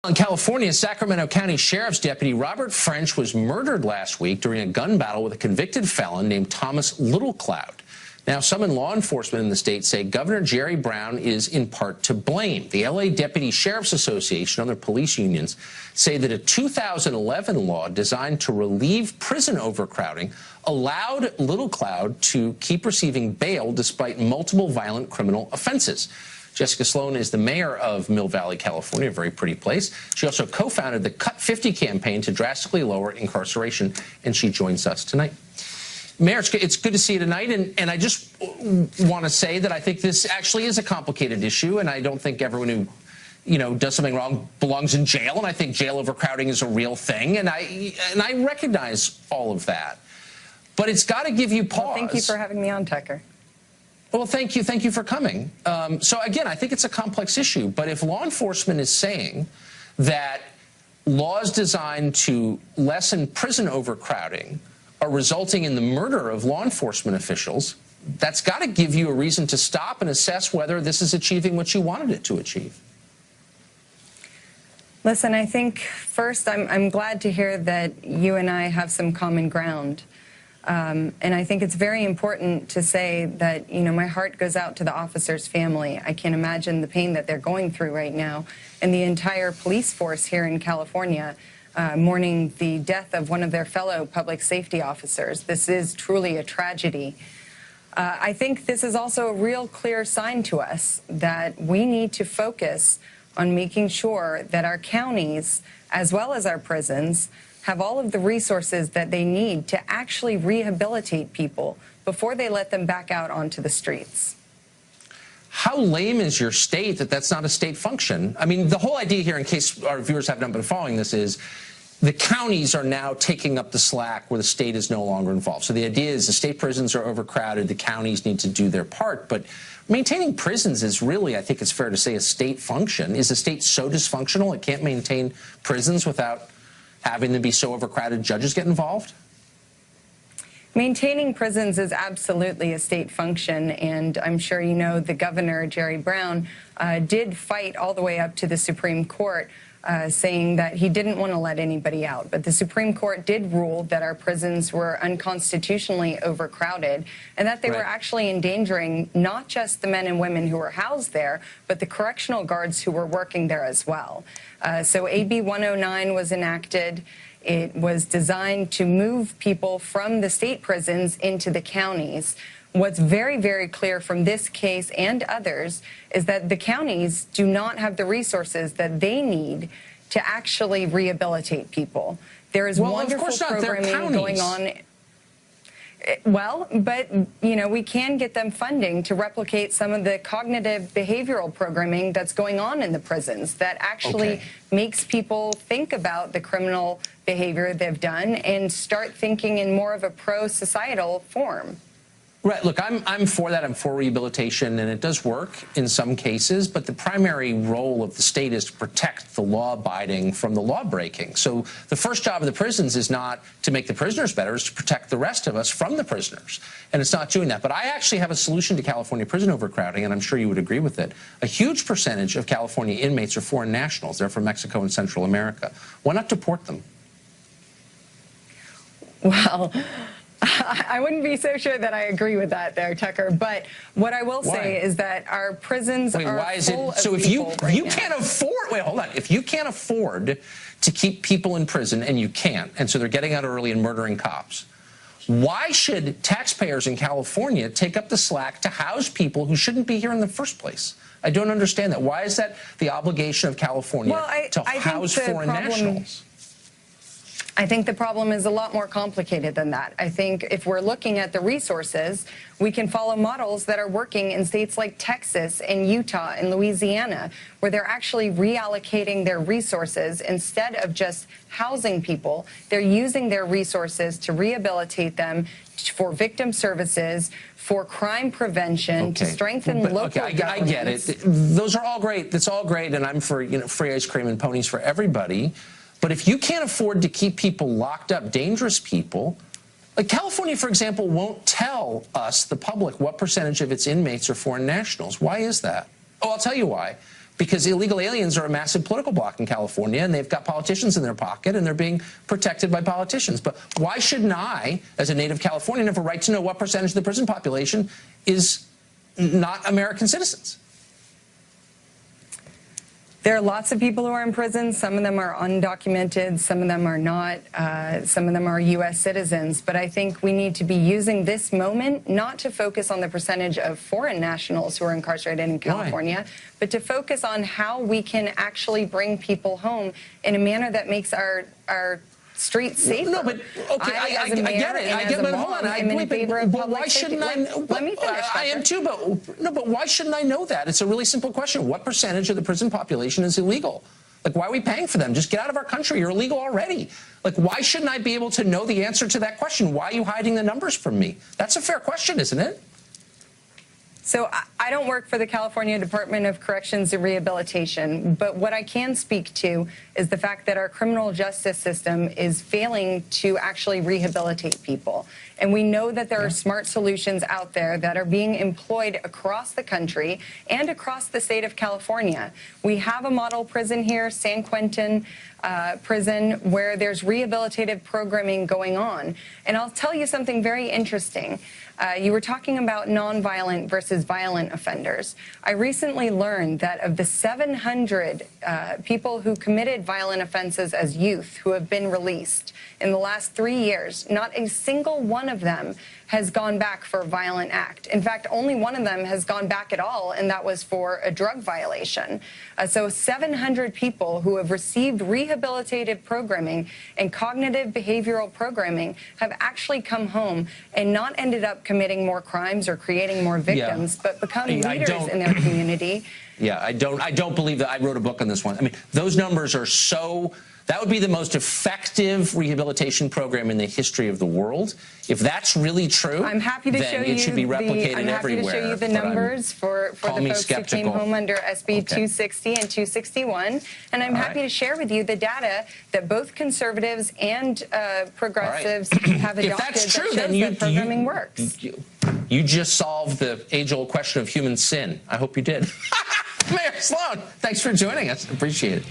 In California, Sacramento County Sheriff's Deputy Robert French was murdered last week during a gun battle with a convicted felon named Thomas Littlecloud. Now, some in law enforcement in the state say Governor Jerry Brown is in part to blame. The LA Deputy Sheriff's Association and other police unions say that a 2011 law designed to relieve prison overcrowding allowed Littlecloud to keep receiving bail despite multiple violent criminal offenses. Jessica Sloan is the mayor of Mill Valley, California, a very pretty place. She also co-founded the Cut 50 campaign to drastically lower incarceration, and she joins us tonight. Mayor, it's good to see you tonight, and I just want to say that I think this actually is a complicated issue, and I don't think everyone who does something wrong belongs in jail, and I think jail overcrowding is a real thing, and I recognize all of that. But it's got to give you pause. Well, thank you for having me on, Tucker. Well, thank you for coming. So again, I think it's a complex issue, but if law enforcement is saying that laws designed to lessen prison overcrowding are resulting in the murder of law enforcement officials, that's got to give you a reason to stop and assess whether this is achieving what you wanted it to achieve. Listen, I think first I'm glad to hear that you and I have some common ground. And I think it's very important to say that, my heart goes out to the officer's family. I can't imagine the pain that they're going through right now. And the entire police force here in California mourning the death of one of their fellow public safety officers. This is truly a tragedy. I think this is also a real clear sign to us that we need to focus on making sure that our counties, as well as our prisons, have all of the resources that they need to actually rehabilitate people before they let them back out onto the streets. How lame is your state that that's not a state function? I mean, the whole idea here, in case our viewers have not been following this, is the counties are now taking up the slack where the state is no longer involved. So the idea is the state prisons are overcrowded, the counties need to do their part, but maintaining prisons is really, I think it's fair to say, a state function. Is the state so dysfunctional it can't maintain prisons without having them be so overcrowded judges get involved? Maintaining prisons is absolutely a state function, and I'm sure you know the governor, Jerry Brown, did fight all the way up to the Supreme Court, saying that he didn't want to let anybody out. But the Supreme Court did rule that our prisons were unconstitutionally overcrowded and that they were actually endangering not just the men and women who were housed there, but the correctional guards who were working there as well. So AB 109 was enacted. It was designed to move people from the state prisons into the counties. What's very, very clear from this case and others is that the counties do not have the resources that they need to actually rehabilitate people. There is wonderful programming going on. Well, but, we can get them funding to replicate some of the cognitive behavioral programming that's going on in the prisons that actually makes people think about the criminal behavior they've done and start thinking in more of a pro-societal form. Right. Look, I'm for that. I'm for rehabilitation, and it does work in some cases, but the primary role of the state is to protect the law-abiding from the law-breaking. So the first job of the prisons is not to make the prisoners better, it's to protect the rest of us from the prisoners, and it's not doing that. But I actually have a solution to California prison overcrowding, and I'm sure you would agree with it. A huge percentage of California inmates are foreign nationals. They're from Mexico and Central America. Why not deport them? Well, I wouldn't be so sure that I agree with that there, Tucker. But what I will say is that our prisons are full of people. So if you can't afford, hold on. If you can't afford to keep people in prison, and you can't, and so they're getting out early and murdering cops, why should taxpayers in California take up the slack to house people who shouldn't be here in the first place? I don't understand that. Why is that the obligation of California to house foreign nationals? I think the problem is a lot more complicated than that. I think if we're looking at the resources, we can follow models that are working in states like Texas and Utah and Louisiana, where they're actually reallocating their resources instead of just housing people. They're using their resources to rehabilitate them for victim services, for crime prevention, to strengthen local governments. I get it. Those are all great. That's all great, and I'm for free ice cream and ponies for everybody. But if you can't afford to keep people locked up, dangerous people, like California, for example, won't tell us, the public, what percentage of its inmates are foreign nationals. Why is that? Oh, I'll tell you why. because illegal aliens are a massive political bloc in California, and they've got politicians in their pocket, and they're being protected by politicians. But why shouldn't I, as a native Californian, have a right to know what percentage of the prison population is not American citizens? There are lots of people who are in prison. Some of them are undocumented. Some of them are not. Some of them are U.S. citizens. But I think we need to be using this moment not to focus on the percentage of foreign nationals who are incarcerated in California, but to focus on how we can actually bring people home in a manner that makes our streets safer. No, but okay, I get it. I get it. Hold on. I'm in favor of public why shouldn't safety. I? Let me finish. I am too, but no. But why shouldn't I know that? It's a really simple question. What percentage of the prison population is illegal? Like, why are we paying for them? Just get out of our country. You're illegal already. Like, why shouldn't I be able to know the answer to that question? Why are you hiding the numbers from me? That's a fair question, isn't it? So I don't work for the California Department of Corrections and Rehabilitation, but what I can speak to is the fact that our criminal justice system is failing to actually rehabilitate people. And we know that there are smart solutions out there that are being employed across the country and across the state of California. We have a model prison here, San Quentin prison, where there's rehabilitative programming going on. And I'll tell you something very interesting. You were talking about nonviolent versus violent offenders. I recently learned that of the 700 people who committed violent offenses as youth who have been released in the last 3 years, not a single one of them has gone back for a violent act. In fact, only one of them has gone back at all, and that was for a drug violation. So 700 people who have received rehabilitative programming and cognitive behavioral programming have actually come home and not ended up committing more crimes or creating more victims, but become leaders in their community. Yeah, I don't believe that. I wrote a book on this one. I mean, those numbers are so... That would be the most effective rehabilitation program in the history of the world. If that's really true, I'm happy to show you it should be replicated I'm happy everywhere. to show you the numbers for the folks skeptical. who came home under SB 260 and 261. And I'm happy to share with you the data that both conservatives and progressives have adopted if that's true, that shows that programming works. You just solved the age-old question of human sin. I hope you did. Mayor Sloan, thanks for joining us. Appreciate it.